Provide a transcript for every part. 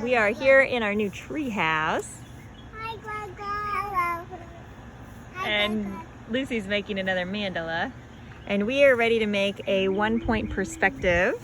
We are here in our new tree house. Hi, Grandpa. Hello. Hi, And Grandpa. Lucy's making another mandala. And we are ready to make a 1-point perspective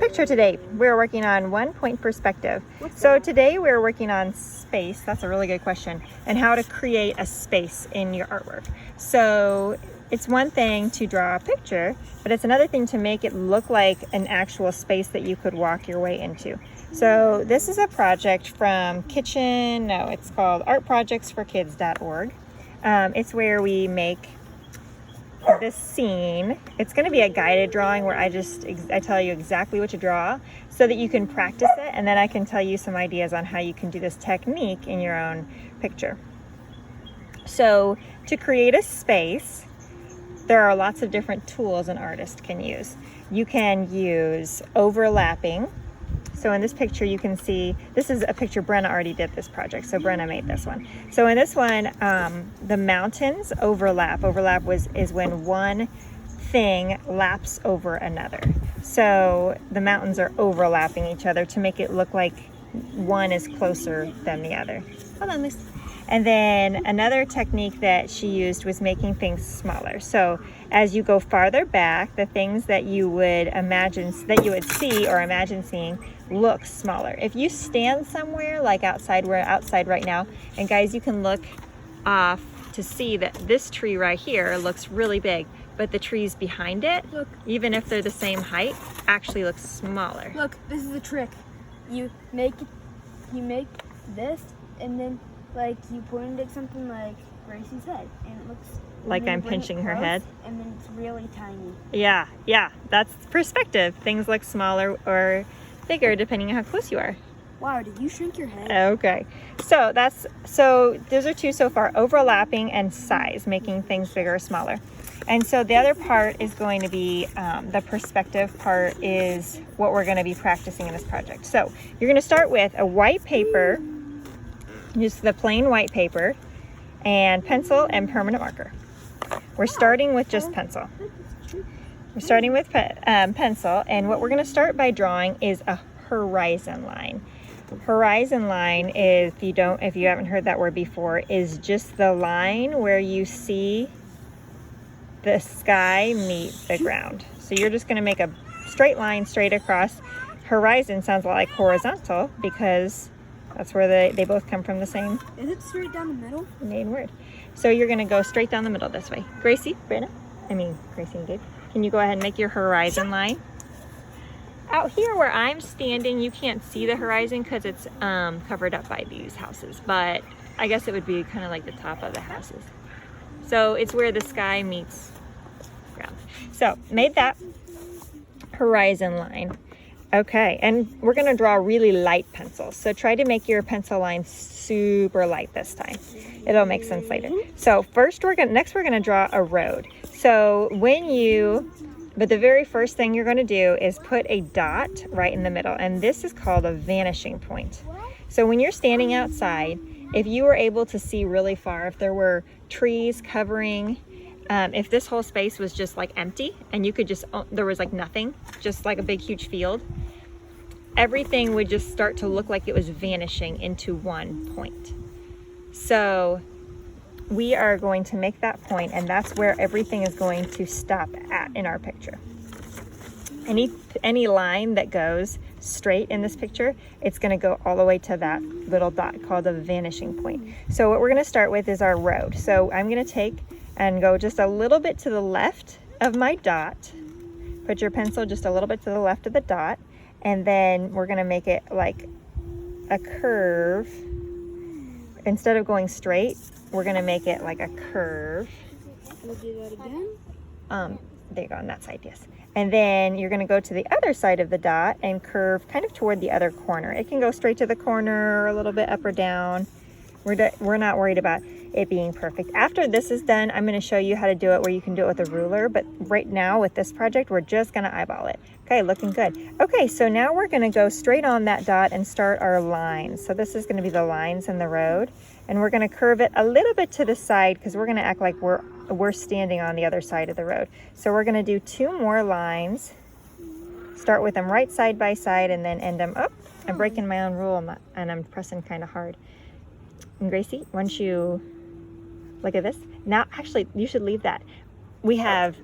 picture today. We're working on 1-point perspective. So today we're working on space. That's a really good question. And how to create a space in your artwork. So it's one thing to draw a picture, but it's another thing to make it look like an actual space that you could walk your way into. So this is a project from it's called artprojectsforkids.org. It's where we make this scene. It's going to be a guided drawing where I tell you exactly what to draw so that you can practice it, and then I can tell you some ideas on how you can do this technique in your own picture. So to create a space, there are lots of different tools an artist can use. You can use overlapping. So in this picture you can see, this is a picture Brenna already did this project, so Brenna made this one. So in this one, the mountains overlap. Overlap is when one thing laps over another. So the mountains are overlapping each other to make it look like one is closer than the other. Hold on, Lucy. And then another technique that she used was making things smaller. So as you go farther back, the things that you would see or imagine seeing look smaller. If you stand somewhere like outside, we're outside right now, and guys, you can look off to see that this tree right here looks really big, but the trees behind it, look, even if they're the same height, actually look smaller. Look, this is the trick. You make this, and then like you point it at something like Gracie's head, and it looks like I'm pinching her head. And then it's really tiny. Yeah, that's perspective. Things look smaller or bigger depending on how close you are. Wow, did you shrink your head? Okay, so those are two so far: overlapping and size, making things bigger or smaller. And so the other part is going to be the perspective part is what we're going to be practicing in this project. So you're going to start with a white paper, just the plain white paper, and pencil and permanent marker. We're starting with just pencil. We're starting with pencil, and what we're going to start by drawing is a horizon line. Horizon line is, if you haven't heard that word before, is just the line where you see the sky meet the ground. So you're just going to make a straight line straight across. Horizon sounds a lot like horizontal because that's where they both come from the same. Is it straight down the middle? Main word. So you're going to go straight down the middle this way. Gracie and Gabe, can you go ahead and make your horizon line? Out here where I'm standing, you can't see the horizon because it's covered up by these houses, but I guess it would be kind of like the top of the houses. So it's where the sky meets ground. So made that horizon line. Okay, and we're going to draw really light pencils. So try to make your pencil line super light this time. It'll make sense later. So next we're going to draw a road. So but the very first thing you're going to do is put a dot right in the middle, and this is called a vanishing point. So when you're standing outside, if you were able to see really far, if there were trees covering, if this whole space was just like empty and there was like nothing, just like a big huge field, everything would just start to look like it was vanishing into one point. So we are going to make that point, and that's where everything is going to stop at in our picture. Any line that goes straight in this picture, it's going to go all the way to that little dot called a vanishing point. So what we're going to start with is our road. So I'm going to take and go just a little bit to the left of my dot. Put your pencil just a little bit to the left of the dot, and then we're going to make it like a curve. Instead of going straight, we're going to make it like a curve. We'll do that again. There you go, on that side, yes. And then you're going to go to the other side of the dot and curve kind of toward the other corner. It can go straight to the corner or a little bit up or down. We're not worried about it being perfect. After this is done, I'm going to show you how to do it where you can do it with a ruler, but right now with this project, we're just going to eyeball it. Okay, looking good. Okay, so now we're going to go straight on that dot and start our lines. So this is going to be the lines in the road, and we're going to curve it a little bit to the side because we're going to act like we're standing on the other side of the road. So we're going to do 2 more lines start with them right side by side and then end them up. I'm breaking my own rule and I'm pressing kind of hard. And Gracie, once you look at this, now actually you should leave that. We have,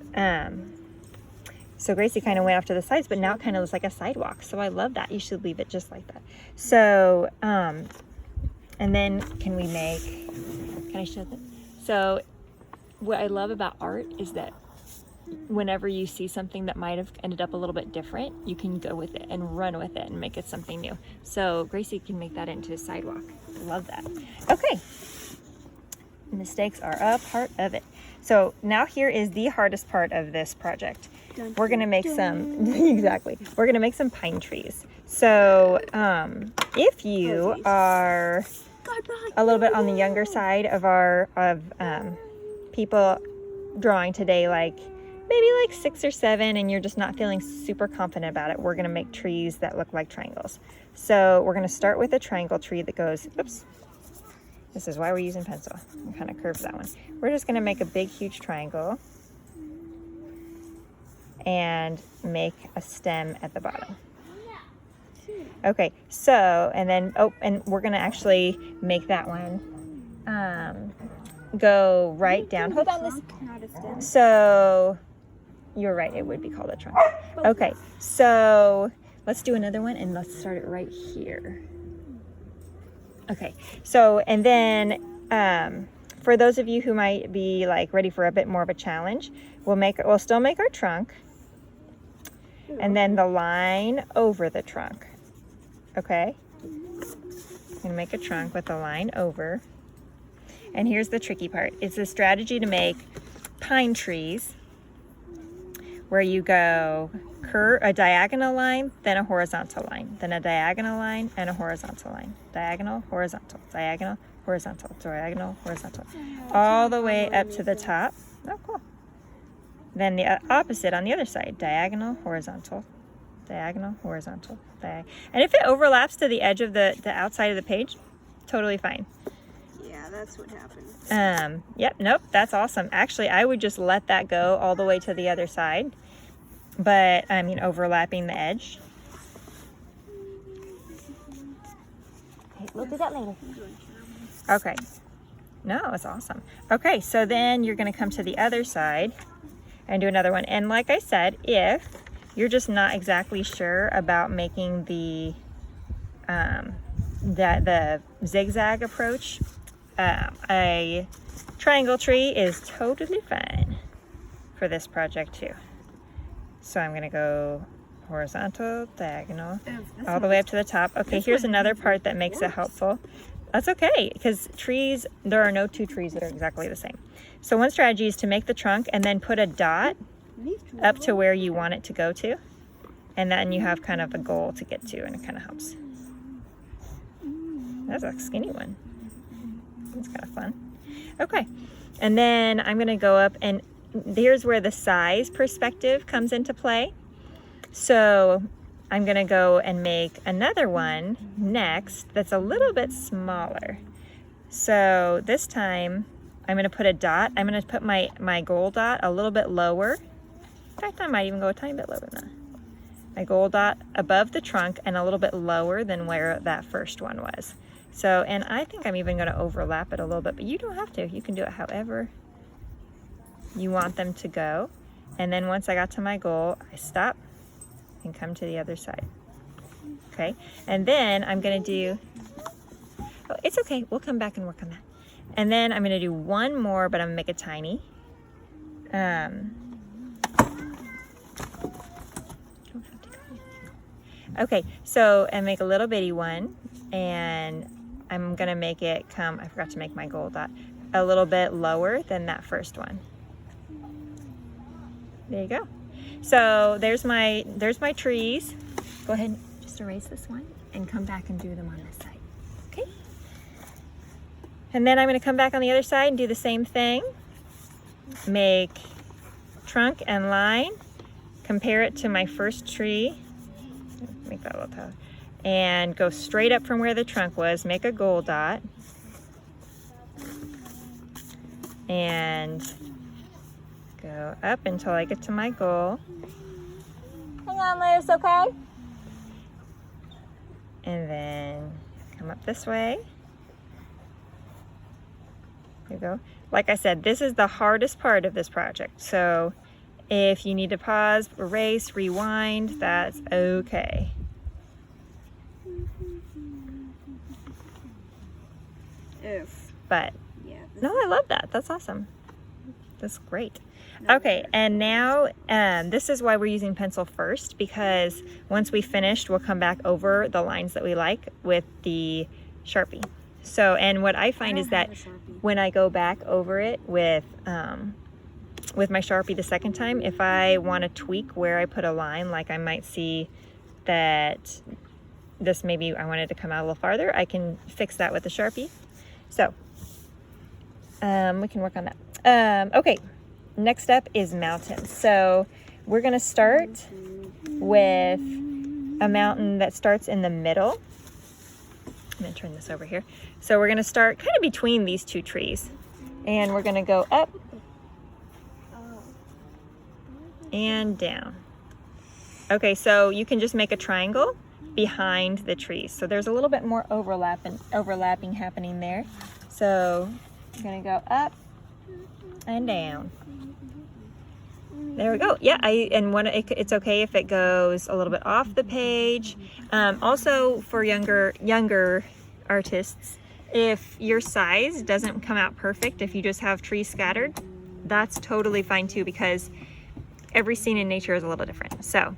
so Gracie kind of went off to the sides, but now it kind of looks like a sidewalk. So I love that. You should leave it just like that. So, and then can I show them? So what I love about art is that whenever you see something that might have ended up a little bit different, you can go with it and run with it and make it something new. So Gracie can make that into a sidewalk. Love that. Okay. Mistakes are a part of it. So now here is the hardest part of this project. We're going to make some, exactly, we're going to make some pine trees. So if you are a little bit on the younger side of people drawing today, like maybe like 6 or 7, and you're just not feeling super confident about it, we're going to make trees that look like triangles. So we're going to start with a triangle tree that goes, oops, this is why we're using pencil. I kind of curved that one. We're just going to make a big, huge triangle and make a stem at the bottom. Okay, so, and then, and we're going to actually make that one go right down. Hold on this. So, you're right, it would be called a trunk. Okay, so let's do another one and let's start it right here. Okay, so, and then for those of you who might be like ready for a bit more of a challenge, we'll still make our trunk and then the line over the trunk. Okay, I'm gonna make a trunk with a line over. And here's the tricky part. It's a strategy to make pine trees where you go a diagonal line, then a horizontal line, then a diagonal line and a horizontal line. Diagonal, horizontal, diagonal, horizontal, diagonal, horizontal. All the way up to the top. Oh, cool. Then the opposite on the other side. Diagonal, horizontal, diagonal, horizontal, diagonal. And if it overlaps to the edge of the outside of the page, totally fine. Yeah, that's what happened. Yep, nope, that's awesome. Actually, I would just let that go all the way to the other side. But, I mean, overlapping the edge. Okay, we'll do that later. Okay. No, it's awesome. Okay, so then you're going to come to the other side and do another one. And like I said, if you're just not exactly sure about making the zigzag approach, a triangle tree is totally fine for this project too. So I'm going to go horizontal, diagonal, all the way up to the top. Okay, here's another part that makes it helpful. That's okay, because trees, there are no two trees that are exactly the same. So one strategy is to make the trunk and then put a dot up to where you want it to go to. And then you have kind of a goal to get to, and it kind of helps. That's a skinny one. It's kind of fun. Okay, and then I'm going to go up, and here's where the size perspective comes into play. So I'm going to go and make another one next that's a little bit smaller. So this time I'm going to put a dot. I'm going to put my goal dot a little bit lower. In fact, I might even go a tiny bit lower than that. My goal dot above the trunk and a little bit lower than where that first one was. So, and I think I'm even going to overlap it a little bit, but you don't have to. You can do it however you want them to go. And then once I got to my goal, I stop and come to the other side. Okay, and then I'm going to do, oh, it's okay, we'll come back and work on that. And then I'm going to do one more, but I'm going to make it tiny. Okay, so and make a little bitty one, and I'm going to make it come, I forgot to make my goal dot, a little bit lower than that first one. There you go. So there's my trees. Go ahead and just erase this one and come back and do them on this side. Okay. And then I'm going to come back on the other side and do the same thing. Make trunk and line. Compare it to my first tree. Make that a little taller. And go straight up from where the trunk was. Make a goal dot. And go up until I get to my goal. I hang on loose, okay? And then come up this way. There you go. Like I said, this is the hardest part of this project. So if you need to pause, erase, rewind, that's okay. But Yeah. no, I love that. That's awesome. That's great. Okay, and now this is why we're using pencil first, because once we finished, we'll come back over the lines that we like with the Sharpie. So, and what I find is that when I go back over it with my Sharpie the second time, if I want to tweak where I put a line, like I might see that this maybe I wanted to come out a little farther, I can fix that with the Sharpie. So we can work on that. Okay, next up is mountains. So we're gonna start with a mountain that starts in the middle. I'm gonna turn this over here. So we're gonna start kind of between these two trees, and we're gonna go up and down. Okay, so you can just make a triangle behind the trees. So there's a little bit more overlapping happening there. So I'm gonna go up and down. There we go. Yeah, it's okay if it goes a little bit off the page. Also for younger artists, if your size doesn't come out perfect, if you just have trees scattered, that's totally fine too, because every scene in nature is a little different. So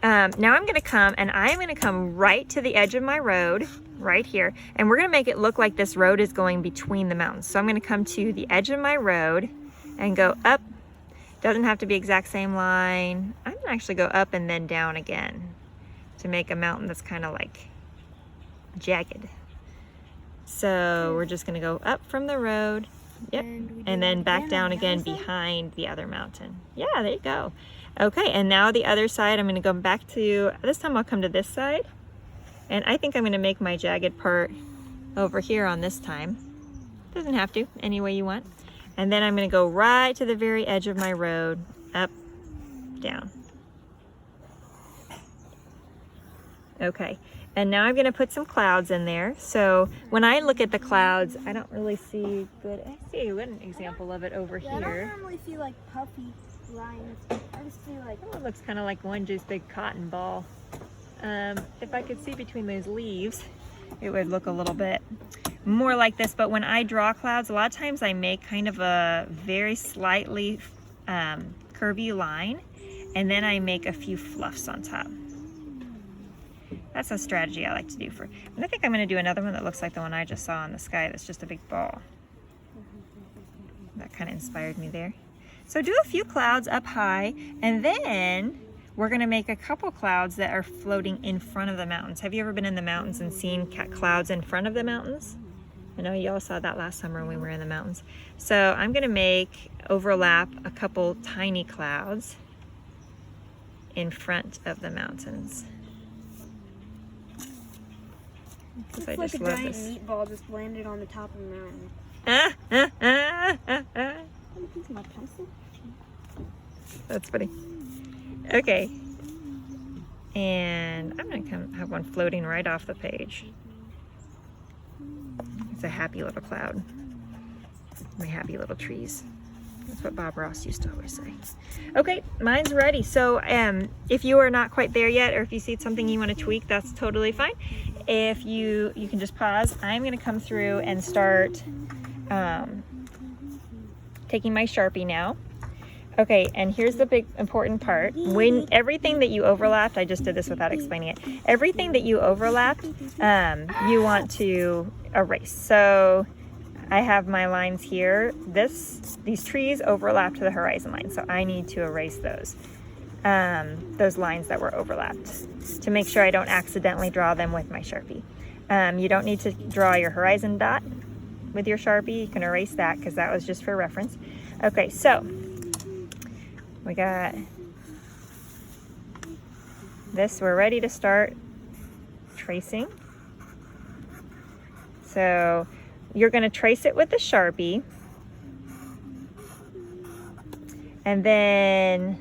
now I'm gonna come right to the edge of my road, right here, and we're gonna make it look like this road is going between the mountains. So I'm gonna come to the edge of my road and go up. Doesn't have to be exact same line. I'm gonna actually go up and then down again to make a mountain that's kind of like jagged. So we're just gonna go up from the road, yep, and then back down again behind the other mountain. Yeah, there you go. Okay, and now the other side, I'm gonna go back to, this time I'll come to this side, and I think I'm gonna make my jagged part over here on this time. Doesn't have to, any way you want. And then I'm gonna go right to the very edge of my road, up, down. Okay, and now I'm gonna put some clouds in there. So when I look at the clouds, I don't really see good, I see one example of it over Yeah, I here. don't normally see like puffy lines. I just see like, Oh, it looks kind of like one just big cotton ball. If I could see between those leaves, it would look a little bit more like this. But when I draw clouds, a lot of times I make kind of a very slightly curvy line, and then I make a few fluffs on top. That's a strategy I like to do and I think I'm going to do another one that looks like the one I just saw in the sky that's just a big ball. That kind of inspired me there. So do a few clouds up high, and then we're going to make a couple clouds that are floating in front of the mountains. Have you ever been in the mountains and seen clouds in front of the mountains? I know you all saw that last summer when we were in the mountains. So I'm going to overlap a couple tiny clouds in front of the mountains. it's like a giant meatball just landed on the top of the mountain. My pencil? That's funny. Okay. And I'm going to have one floating right off the page. It's a happy little cloud. My happy little trees. That's what Bob Ross used to always say. Okay, mine's ready. So if you are not quite there yet, or if you see something you want to tweak, that's totally fine. If you can just pause. I'm going to come through and start taking my Sharpie now. Okay, and here's the big important part. When everything that you overlapped, I just did this without explaining it. Everything that you overlapped, you want to erase. So I have my lines here. These trees overlap to the horizon line, so I need to erase those lines that were overlapped to make sure I don't accidentally draw them with my Sharpie. You don't need to draw your horizon dot with your Sharpie. You can erase that because that was just for reference. Okay, so we got this. We're ready to start tracing. So you're going to trace it with the Sharpie, and then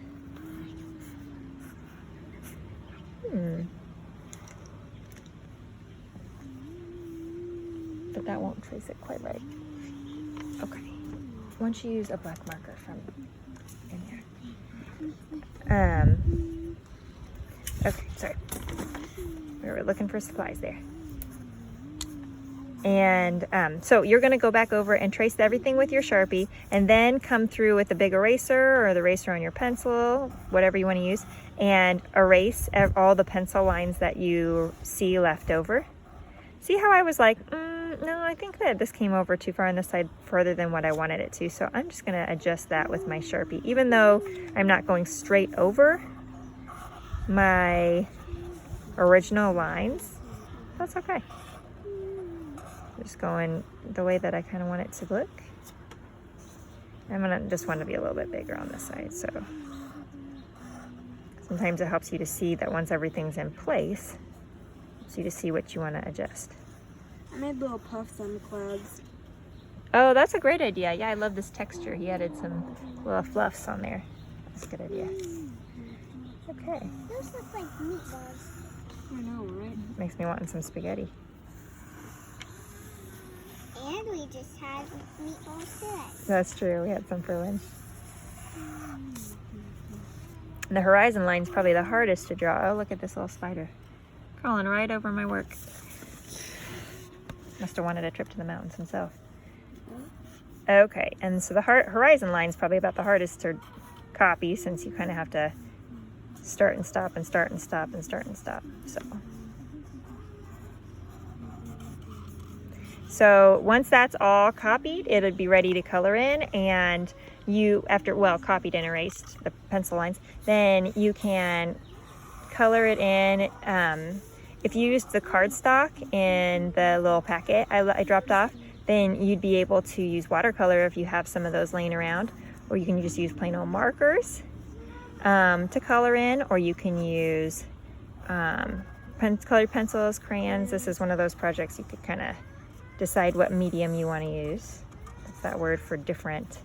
that won't trace it quite right. Okay. Why don't you use a black marker from in here? Okay, sorry. We were looking for supplies there. And so you're going to go back over and trace everything with your Sharpie, and then come through with a big eraser or the eraser on your pencil, whatever you want to use, and erase all the pencil lines that you see left over. See how I was like, no, I think that this came over too far on this side, further than what I wanted it to. So I'm just going to adjust that with my Sharpie, even though I'm not going straight over my original lines. That's okay. Just going the way that I kind of want it to look. I'm gonna just want to be a little bit bigger on this side, so sometimes it helps you to see that once everything's in place, so you to see what you want to adjust. I made little puffs on the clouds. Oh, that's a great idea. Yeah, I love this texture. He added some little fluffs on there. That's a good idea. Okay. Those look like meatballs. I know, right? Makes me want some spaghetti. And we just had meatballs today. That's true. We had some for lunch. And the horizon line's probably the hardest to draw. Oh, look at this little spider crawling right over my work. Must have wanted a trip to the mountains himself. Okay, and so the horizon line's probably about the hardest to copy, since you kind of have to start and stop and start and stop and start and stop. So once that's all copied, it'll be ready to color in, and you, copied and erased the pencil lines, then you can color it in. If you used the cardstock in the little packet I dropped off, then you'd be able to use watercolor if you have some of those laying around, or you can just use plain old markers to color in, or you can use colored pencils, crayons. This is one of those projects you could kind of decide what medium you want to use. That's that word for different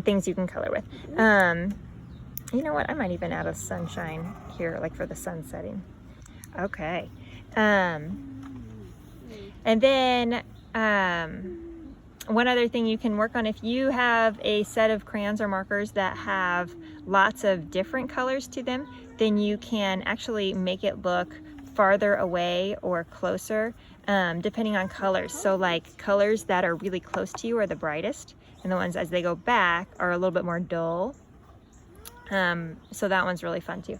things you can color with. You know what? I might even add a sunshine here, like for the sun setting. Okay. And then one other thing you can work on, if you have a set of crayons or markers that have lots of different colors to them, then you can actually make it look farther away or closer, depending on colors. So like colors that are really close to you are the brightest, and the ones as they go back are a little bit more dull. So that one's really fun too.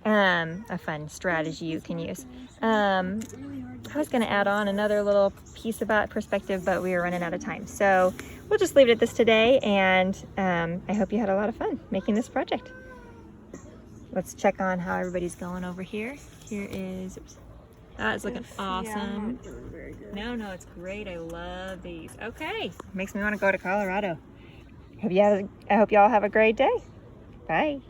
A fun strategy you can use. I was going to add on another little piece about perspective, but we were running out of time. So we'll just leave it at this today, and I hope you had a lot of fun making this project. Let's check on how everybody's going over here. Here is, that is looking awesome. Yeah, I'm not doing very good. No, it's great. I love these. Okay, makes me want to go to Colorado. I hope y'all have a great day. Bye.